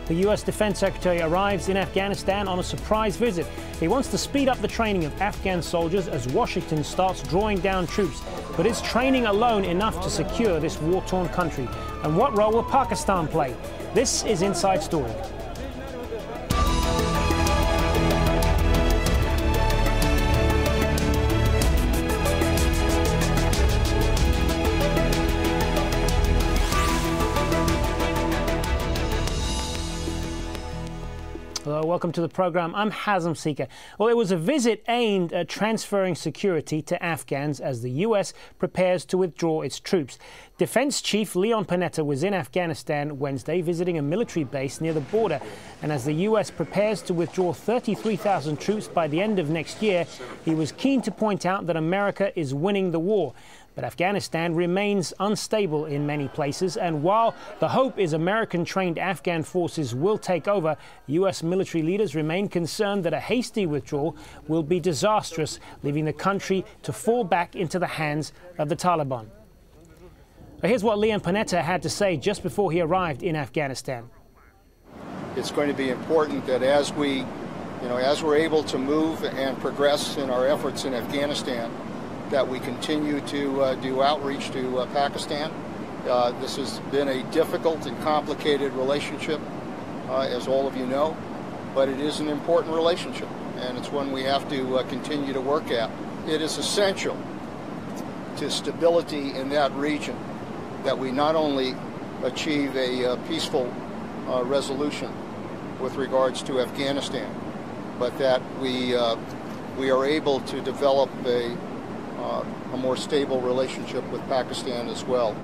The U.S. Defense Secretary arrives in Afghanistan on a surprise visit. He wants to speed up the training of Afghan soldiers as Washington starts drawing down troops. But is training alone enough to secure this war-torn country? And what role will Pakistan play? This is Inside Story. Hello, welcome to the program. I'm Hazem Seeker. Well, it was a visit aimed at transferring security to Afghans as the U.S. prepares to withdraw its troops. Defense Chief Leon Panetta was in Afghanistan Wednesday visiting a military base near the border. And as the U.S. prepares to withdraw 33,000 troops by the end of next year, he was keen to point out that America is winning the war. But Afghanistan remains unstable in many places, and while the hope is American-trained Afghan forces will take over, U.S. military leaders remain concerned that a hasty withdrawal will be disastrous, leaving the country to fall back into the hands of the Taliban. Here's what Leon Panetta had to say just before he arrived in Afghanistan. It's going to be important that as we're able to move and progress in our efforts in Afghanistan, that we continue to do outreach to Pakistan. This has been a difficult and complicated relationship, as all of you know, but it is an important relationship, and it's one we have to continue to work at. It is essential to stability in that region that we not only achieve a peaceful resolution with regards to Afghanistan, but that we are able to develop a more stable relationship with Pakistan as well.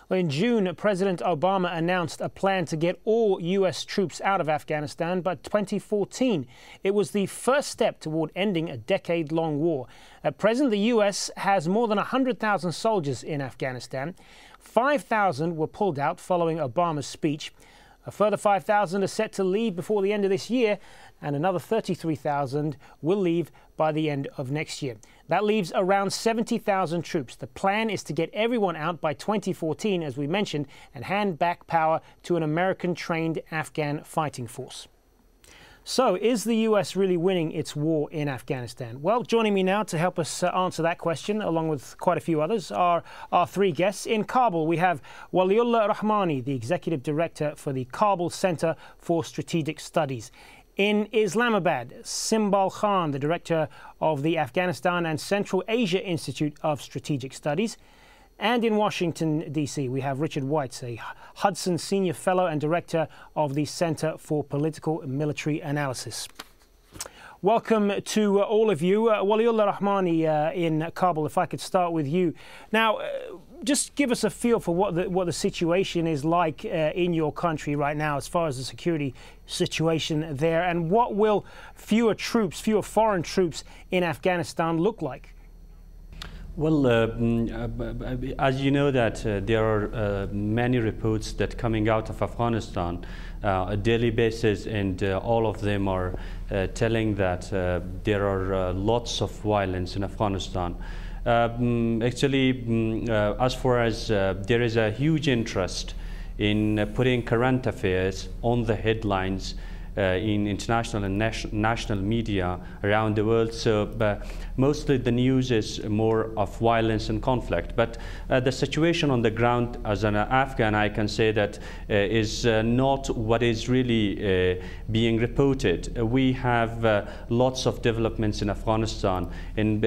Well, in June, President Obama announced a plan to get all U.S. troops out of Afghanistan by 2014. It was the first step toward ending a decade-long war. At present, the U.S. has more than 100,000 soldiers in Afghanistan. 5,000 were pulled out following Obama's speech. A further 5,000 are set to leave before the end of this year, and another 33,000 will leave by the end of next year. That leaves around 70,000 troops. The plan is to get everyone out by 2014, as we mentioned, and hand back power to an American-trained Afghan fighting force. So, is the U.S. really winning its war in Afghanistan? Well, joining me now to help us answer that question, along with quite a few others, are our three guests. In Kabul, we have Waliullah Rahmani, the Executive Director for the Kabul Center for Strategic Studies. In Islamabad, Simbal Khan, the Director of the Afghanistan and Central Asia Institute of Strategic Studies. And in Washington, D.C., we have Richard Weitz, a Hudson Senior Fellow and Director of the Center for Political and Military Analysis. Welcome to all of you. Waliullah Rahmani in Kabul, if I could start with you. Now, just give us a feel for what the situation is like in your country right now as far as the security situation there, and what will fewer foreign troops in Afghanistan look like? Well, as you know that there are many reports that coming out of Afghanistan on a daily basis, and all of them are telling that there are lots of violence in Afghanistan. Actually, as far as there is a huge interest in putting current affairs on the headlines in international and national media around the world. So mostly the news is more of violence and conflict. But the situation on the ground, as an Afghan, I can say that is not what is really being reported. We have lots of developments in Afghanistan, and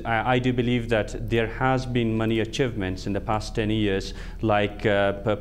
I do believe that there has been many achievements in the past 10 years, like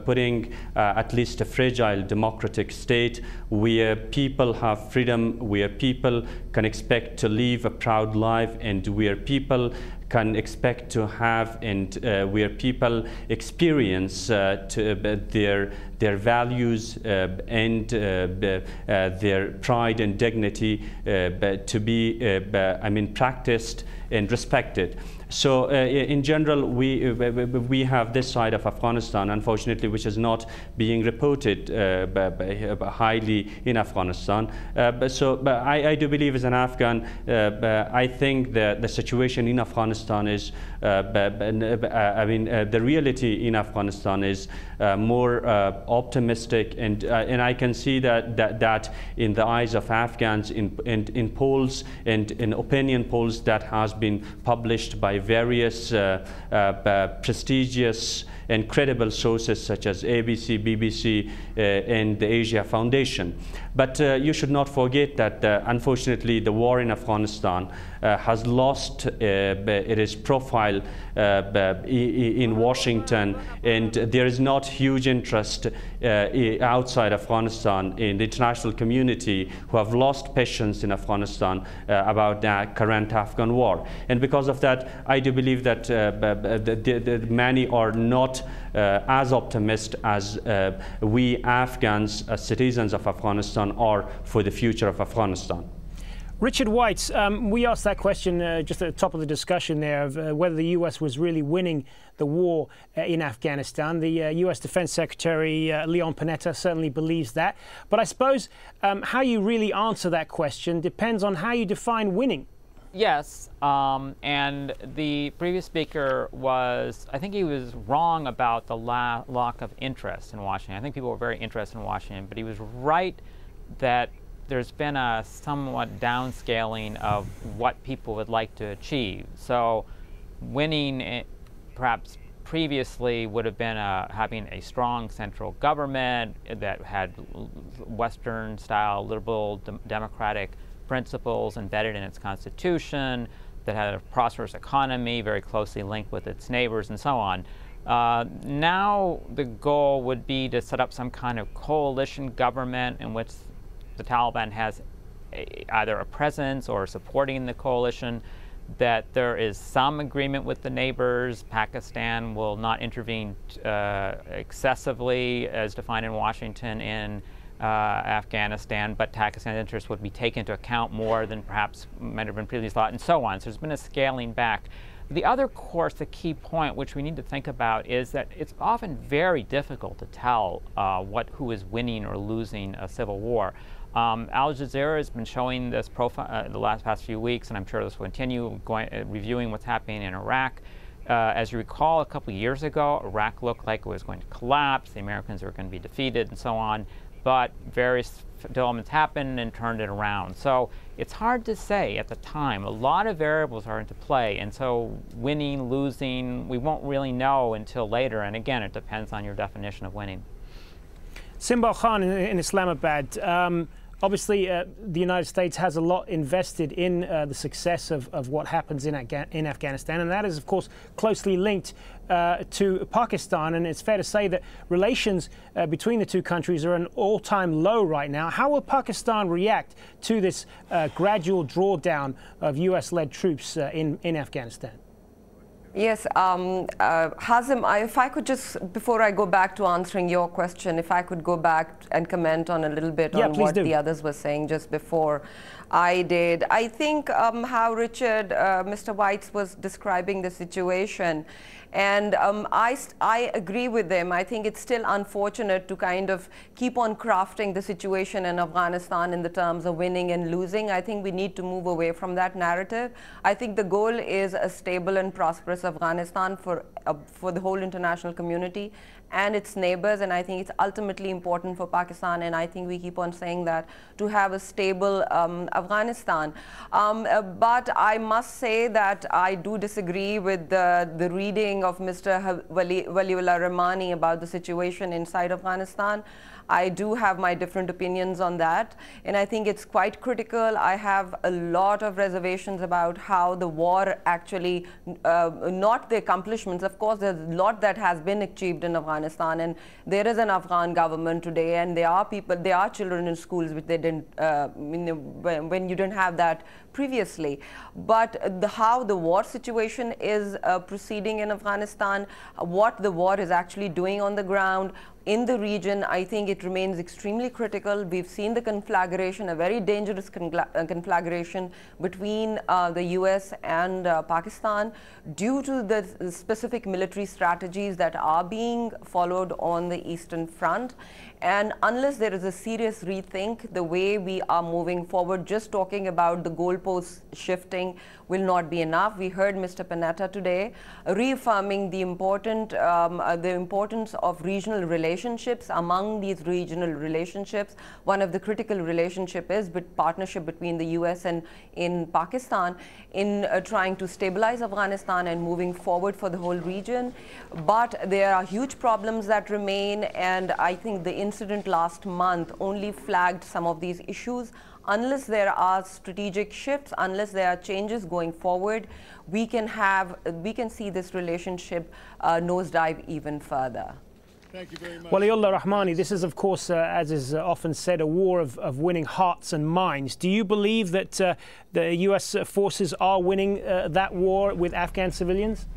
putting at least a fragile democratic state where people have freedom, where people can expect to live a proud life, and where people can expect to have, and where people experience their values and their pride and dignity to be, practiced and respected. So in general, we have this side of Afghanistan, unfortunately, which is not being reported highly in Afghanistan. But I do believe as an Afghan, I think that the situation in Afghanistan is, the reality in Afghanistan is more optimistic, and I can see that in the eyes of Afghans in polls and in opinion polls that has been published by various prestigious and credible sources such as ABC, BBC, and the Asia Foundation. But you should not forget that unfortunately the war in Afghanistan has lost its profile in Washington, and there is not huge interest outside Afghanistan in the international community who have lost patience in Afghanistan about the current Afghan war. And because of that, I do believe that many are not as optimistic as we Afghans, as citizens of Afghanistan, are for the future of Afghanistan. Richard Weitz, we asked that question just at the top of the discussion there of whether the U.S. was really winning the war in Afghanistan. The U.S. Defense Secretary Leon Panetta certainly believes that. But I suppose how you really answer that question depends on how you define winning. Yes, and the previous speaker I think he was wrong about the lack of interest in Washington. I think people were very interested in Washington, but he was right that there's been a somewhat downscaling of what people would like to achieve. So winning perhaps previously would have been having a strong central government that had Western-style liberal democratic principles embedded in its constitution, that had a prosperous economy very closely linked with its neighbors and so on. Now the goal would be to set up some kind of coalition government in which the Taliban has either a presence or supporting the coalition, that there is some agreement with the neighbors. Pakistan will not intervene excessively as defined in Washington in Afghanistan, but Pakistan's interests would be taken into account more than perhaps might have been previously thought, and so on. So there's been a scaling back. The other, of course, the key point which we need to think about is that it's often very difficult to tell who is winning or losing a civil war. Al Jazeera has been showing this profile the past few weeks, and I'm sure this will continue, reviewing what's happening in Iraq. As you recall, a couple of years ago, Iraq looked like it was going to collapse. The Americans were going to be defeated and so on. But various developments happened and turned it around. So it's hard to say at the time. A lot of variables are into play, and so winning, losing, we won't really know until later. And again, it depends on your definition of winning. Simbal Khan in Islamabad. Obviously, the United States has a lot invested in the success of what happens in Afghanistan, and that is, of course, closely linked to Pakistan. And it's fair to say that relations between the two countries are at an all-time low right now. How will Pakistan react to this gradual drawdown of U.S.-led troops in Afghanistan? Yes, Hazim, if I could just, before I go back to answering your question, if I could go back and comment on a little bit on what the others were saying just before I did. I think how Mr. Weitz was describing the situation, and I agree with them. I think it's still unfortunate to kind of keep on crafting the situation in Afghanistan in the terms of winning and losing. I think we need to move away from that narrative. I think the goal is a stable and prosperous Afghanistan for the whole international community and its neighbors, and I think it's ultimately important for Pakistan, and I think we keep on saying that, to have a stable Afghanistan. But I must say that I do disagree with the reading of Mr. Waliullah Rahmani about the situation inside Afghanistan. I do have my different opinions on that, and I think it's quite critical. I have a lot of reservations about how the war actually, not the accomplishments. Of course, there's a lot that has been achieved in Afghanistan, and there is an Afghan government today, and there are children in schools which they didn't, when you didn't have that previously. But how the war situation is proceeding in Afghanistan, what the war is actually doing on the ground, in the region, I think it remains extremely critical. We've seen the conflagration, a very dangerous conflagration between the US and Pakistan due to the specific military strategies that are being followed on the Eastern Front. And unless there is a serious rethink, the way we are moving forward, just talking about the goalposts shifting will not be enough. We heard Mr. Panetta today reaffirming the importance of regional relationships. Among these regional relationships, one of the critical relationships is with partnership between the US and in Pakistan in trying to stabilize Afghanistan and moving forward for the whole region. But there are huge problems that remain, and I think the incident last month only flagged some of these issues. Unless there are strategic shifts, unless there are changes going forward, we can see this relationship nosedive even further. Thank you very much. Waliullah Rahmani, this is, of course, as is often said, a war of winning hearts and minds. Do you believe that the US forces are winning that war with Afghan civilians?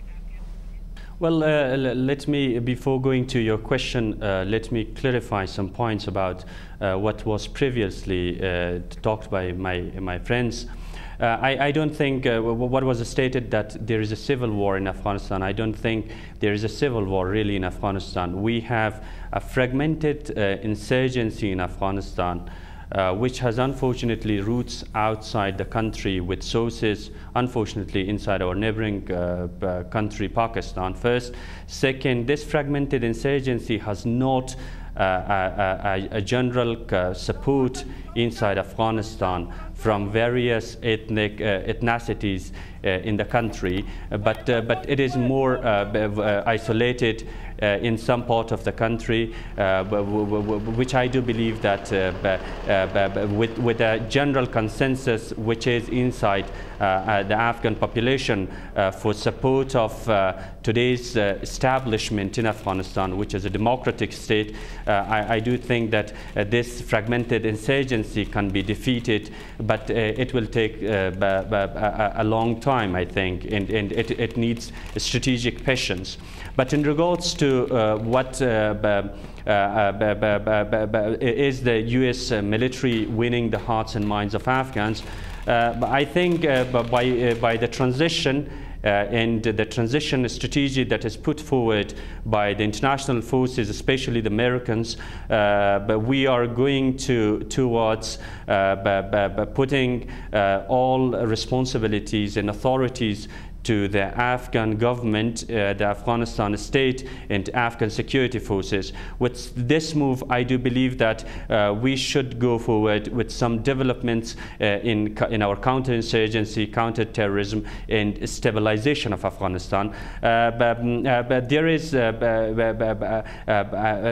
Well, let me, before going to your question, let me clarify some points about what was previously talked by my friends. I don't think what was stated that there is a civil war in Afghanistan. I don't think there is a civil war really in Afghanistan. We have a fragmented insurgency in Afghanistan, which has unfortunately roots outside the country with sources, unfortunately, inside our neighboring country, Pakistan first. Second, this fragmented insurgency has not a general support inside Afghanistan from various ethnicities in the country, but it is more isolated in some part of the country, which I do believe that with a general consensus which is inside the Afghan population for support of today's establishment in Afghanistan, which is a democratic state, I do think that this fragmented insurgency can be defeated, but it will take a long time, I think, and it needs strategic patience. But in regards to what is the US military winning the hearts and minds of Afghans, I think by the transition and the transition strategy that is put forward by the international forces, especially the Americans, we are going towards putting all responsibilities and authorities to the Afghan government, the Afghanistan state, and Afghan security forces. With this move, I do believe that we should go forward with some developments in our counterinsurgency, counterterrorism, and stabilization of Afghanistan. But there is a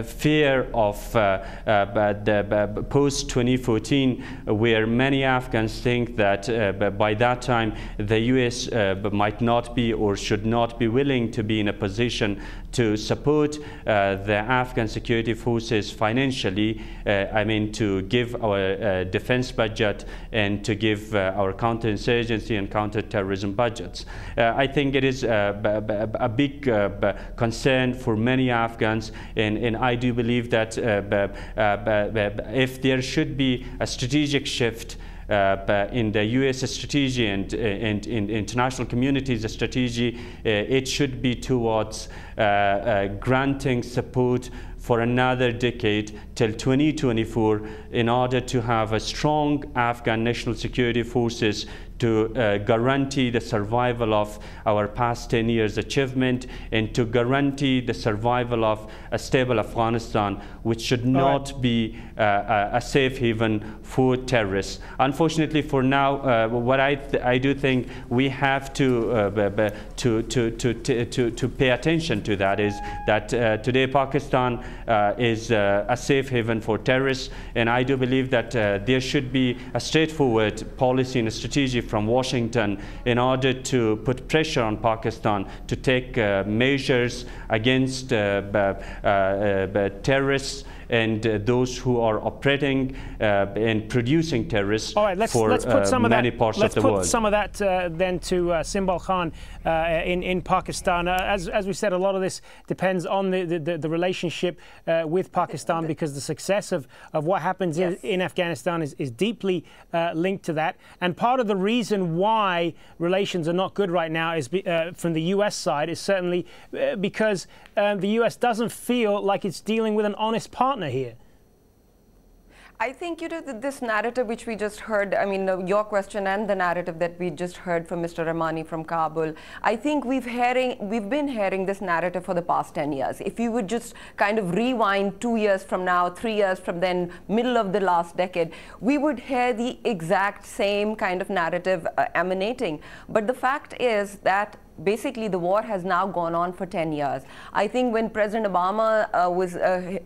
fear of the post-2014, where many Afghans think that by that time the US might not be or should not be willing to be in a position to support the Afghan security forces financially, I mean to give our defense budget and to give our counterinsurgency and counterterrorism budgets. I think it is a big concern for many Afghans, and I do believe that if there should be a strategic shift in the US strategy and in international community's strategy, it should be towards granting support for another decade till 2024 in order to have a strong Afghan national security forces to guarantee the survival of our past 10 years achievement and to guarantee the survival of a stable Afghanistan, which should not be a safe haven for terrorists. Unfortunately, for now, what I do think we have to pay attention to that is that today Pakistan is a safe haven for terrorists, and I do believe that there should be a straightforward policy and a strategy from Washington in order to put pressure on Pakistan to take measures against terrorists and those who are operating and producing terrorists for many parts of the world. Let's put some of that then to Simbal Khan in Pakistan. As we said, a lot of this depends on the relationship with Pakistan, because the success of what happens in Afghanistan is deeply linked to that. And part of the reason why relations are not good right now is from the US side is certainly because the US doesn't feel like it's dealing with an honest partner here. I think, this narrative which we just heard, I mean, your question and the narrative that we just heard from Mr. Rahmani from Kabul, I think we've been hearing this narrative for the past 10 years. If you would just kind of rewind 2 years from now, 3 years from then, middle of the last decade, we would hear the exact same kind of narrative emanating. But the fact is that basically the war has now gone on for 10 years. I think when President Obama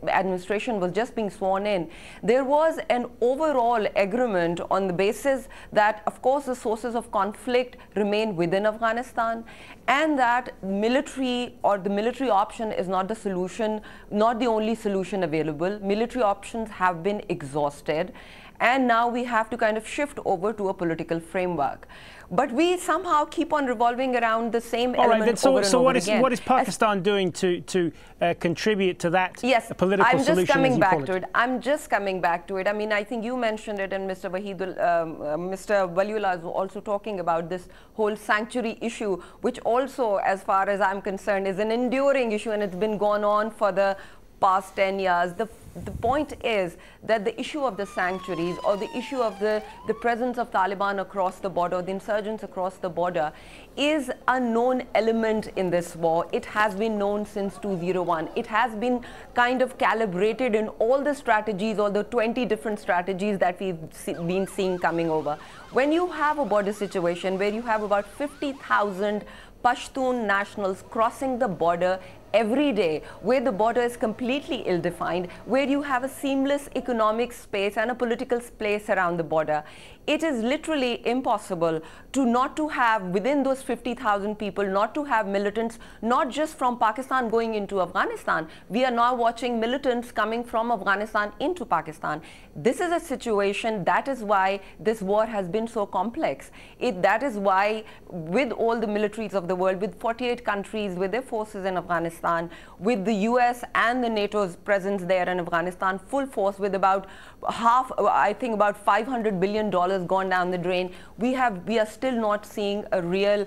administration was just being sworn in, there was an overall agreement on the basis that, of course, the sources of conflict remain within Afghanistan, and that military option is not the solution, not the only solution available. Military options have been exhausted, and now we have to kind of shift over to a political framework. But we somehow keep on revolving around the same element over and over again. So what is Pakistan doing to contribute to that political solution? I'm just coming back to it. I'm just coming back to it. I mean, I think you mentioned it, and Mr. Waliullah is also talking about this whole sanctuary issue, which also, as far as I'm concerned, is an enduring issue, and it's been going on for the past 10 years. The point is that the issue of the sanctuaries, or the issue of the presence of Taliban across the border, the insurgents across the border, is a known element in this war. It has been known since 2001. It has been kind of calibrated in all the strategies, all the 20 different strategies that we've been seeing coming over. When you have a border situation where you have about 50,000 Pashtun nationals crossing the border every day, where the border is completely ill-defined, where you have a seamless economic space and a political space around the border, it is literally impossible not to have, within those 50,000 people, not to have militants, not just from Pakistan going into Afghanistan. We are now watching militants coming from Afghanistan into Pakistan. This is a situation, that is why this war has been so complex. That is why, with all the militaries of the world, with 48 countries, with their forces in Afghanistan, with the US and the NATO's presence there in Afghanistan, full force, with about I think about $500 billion gone down the drain, we are still not seeing a real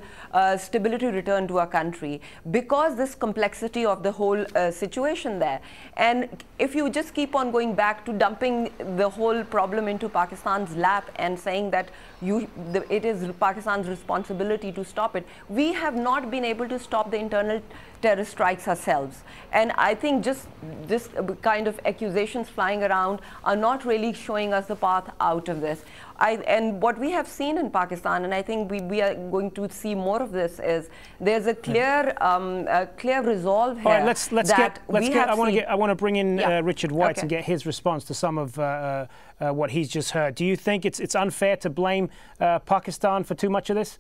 stability return to our country, because this complexity of the whole situation there. And if you just keep on going back to dumping the whole problem into Pakistan's lap and saying that it is Pakistan's responsibility to stop it, we have not been able to stop the internal terrorist strikes ourselves. And I think just this kind of accusations flying around are not really showing us the path out of this. And what we have seen in Pakistan, and I think we are going to see more of this, is there's a clear resolve here. All right, I want to bring in Richard Weitz and get his response to some of what he's just heard. Do you think it's unfair to blame Pakistan for too much of this?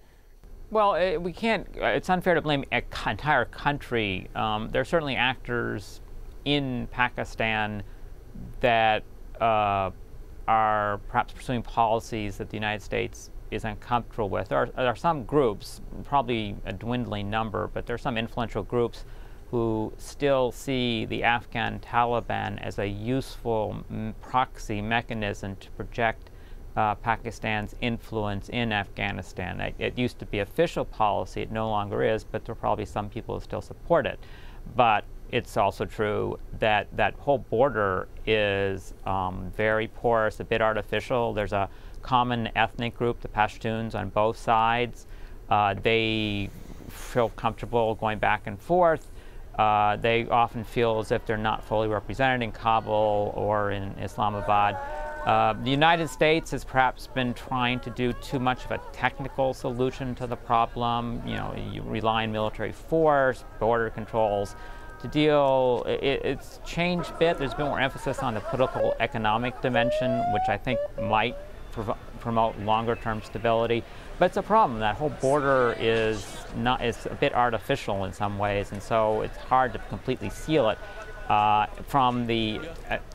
Well, we can't. It's unfair to blame an entire country. There are certainly actors in Pakistan that are perhaps pursuing policies that the United States is uncomfortable with. There are some groups, probably a dwindling number, but there are some influential groups who still see the Afghan Taliban as a useful proxy mechanism to project Pakistan's influence in Afghanistan. It used to be official policy, it no longer is, but there are probably some people who still support it. But it's also true that that whole border is very porous, a bit artificial. There's a common ethnic group, the Pashtuns, on both sides. They feel comfortable going back and forth. They often feel as if they're not fully represented in Kabul or in Islamabad. The United States has perhaps been trying to do too much of a technical solution to the problem. You rely on military force, border controls to deal. It's changed a bit. There's been more emphasis on the political economic dimension, which I think might promote longer-term stability. But it's a problem. That whole border is a bit artificial in some ways, and so it's hard to completely seal it. from the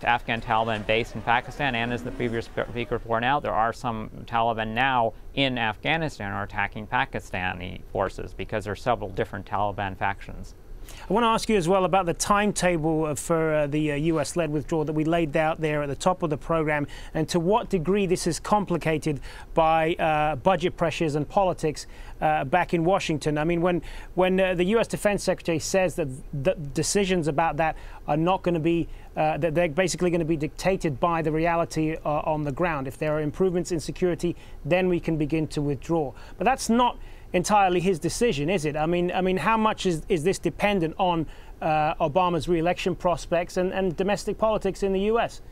Afghan Taliban based in Pakistan, and as the previous speaker pointed out, there are some Taliban now in Afghanistan are attacking Pakistani forces because there are several different Taliban factions. I want to ask you as well about the timetable for the US-led withdrawal that we laid out there at the top of the program, and to what degree this is complicated by budget pressures and politics back in Washington. I mean, when the US Defense Secretary says that the decisions about that are not going to be, that they're basically going to be dictated by the reality on the ground. If there are improvements in security, then we can begin to withdraw. But that's not entirely his decision, is it? I mean, how much is this dependent on Obama's re-election prospects and domestic politics in the U.S.?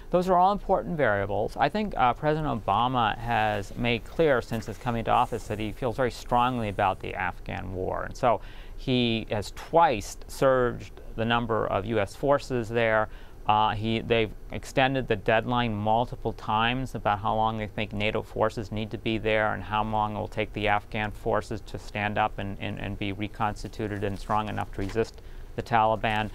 Those are all important variables. I think President Obama has made clear since his coming to office that he feels very strongly about the Afghan war. And so he has twice surged the number of U.S. forces there. They've extended the deadline multiple times about how long they think NATO forces need to be there and how long it will take the Afghan forces to stand up and be reconstituted and strong enough to resist the Taliban.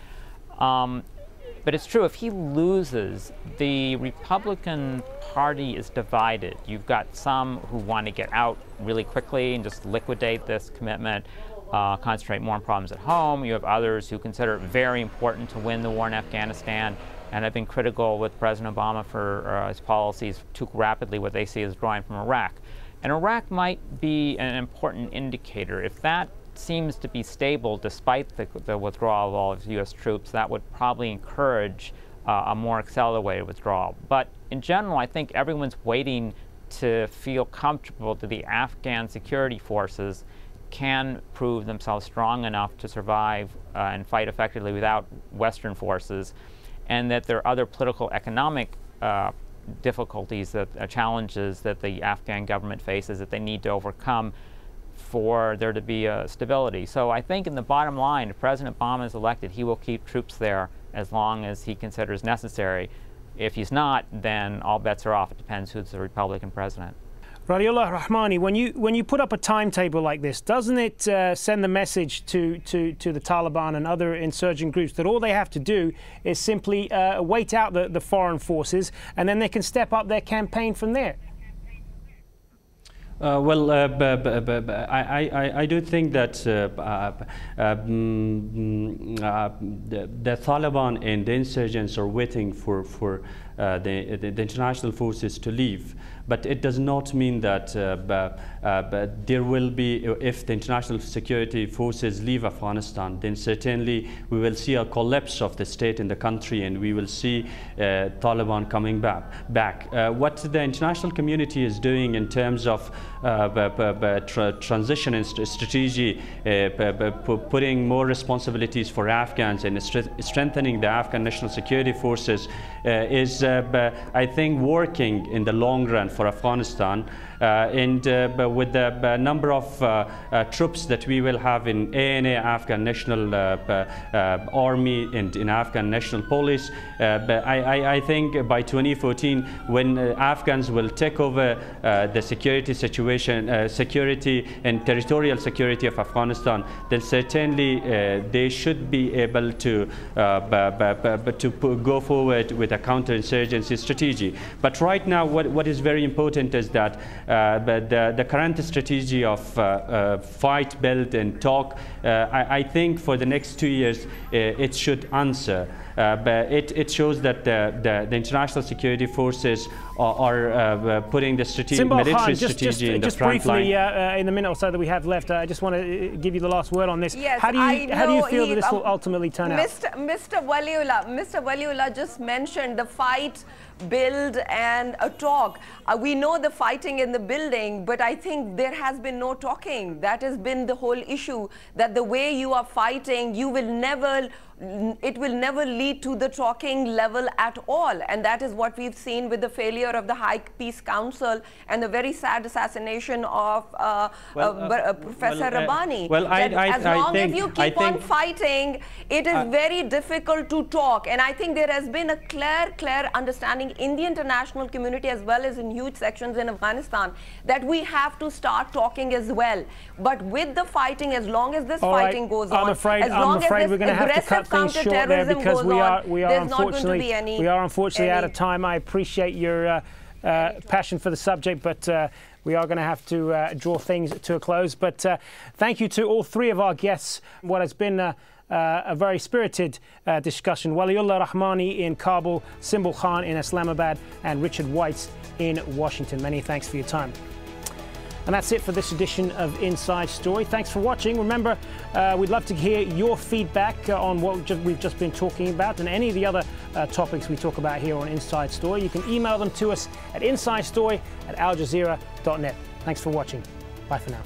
But it's true, if he loses, the Republican Party is divided. You've got some who want to get out really quickly and just liquidate this commitment, concentrate more on problems at home. You have others who consider it very important to win the war in Afghanistan and have been critical with President Obama for his policies too rapidly what they see as drawing from Iraq. And Iraq might be an important indicator. If that seems to be stable despite the withdrawal of all of U.S. troops, that would probably encourage a more accelerated withdrawal. But in general, I think everyone's waiting to feel comfortable that the Afghan security forces can prove themselves strong enough to survive and fight effectively without Western forces, and that there are other political, economic difficulties, challenges that the Afghan government faces that they need to overcome for there to be stability. So I think in the bottom line, if President Obama is elected, he will keep troops there as long as he considers necessary. If he's not, then all bets are off. It depends who's the Republican president. Waliullah Rahmani, when you put up a timetable like this, doesn't it send the message to the Taliban and other insurgent groups that all they have to do is simply wait out the foreign forces, and then they can step up their campaign from there? Well, I do think that the Taliban and the insurgents are waiting for the international forces to leave. But it does not mean that there will be, if the international security forces leave Afghanistan, then certainly we will see a collapse of the state in the country, and we will see Taliban coming back. What the international community is doing in terms of transition and strategy, putting more responsibilities for Afghans and strengthening the Afghan national security forces is, I think, working in the long run for Afghanistan. With the number of troops that we will have in ANA, Afghan National Army, and in Afghan National Police, I think by 2014, when Afghans will take over the security situation, security and territorial security of Afghanistan, then certainly they should be able to go forward with a counterinsurgency strategy. But right now, what is very important is that but the current strategy of fight, build, and talk, I think for the next 2 years, it should answer. But it shows that the international security forces are putting the military strategy in the front line. Just briefly, in the minute or so that we have left, I just want to give you the last word on this. Yes, how do you feel that this will ultimately turn out? Mr. Waliullah just mentioned the fight, build, and a talk. We know the fighting in the building, but I think there has been no talking. That has been the whole issue, that the way you are fighting, it will never lead to the talking level at all. And that is what we've seen with the failure of the High Peace Council and the very sad assassination of Professor Rahmani. As long as you keep on fighting, it is very difficult to talk. And I think there has been a clear understanding in the international community, as well as in huge sections in Afghanistan, that we have to start talking as well. But with the fighting, as long as this fighting goes on, as long as this aggressive things short there because we are unfortunately out of time. I appreciate your passion for the subject, but we are going to have to draw things to a close. But thank you to all three of our guests. What has been a very spirited discussion. Waliullah Rahmani in Kabul, Simbal Khan in Islamabad, and Richard Weitz in Washington. Many thanks for your time. And that's it for this edition of Inside Story. Thanks for watching. Remember, we'd love to hear your feedback on what we've just been talking about and any of the other topics we talk about here on Inside Story. You can email them to us at insidestory@aljazeera.net. Thanks for watching. Bye for now.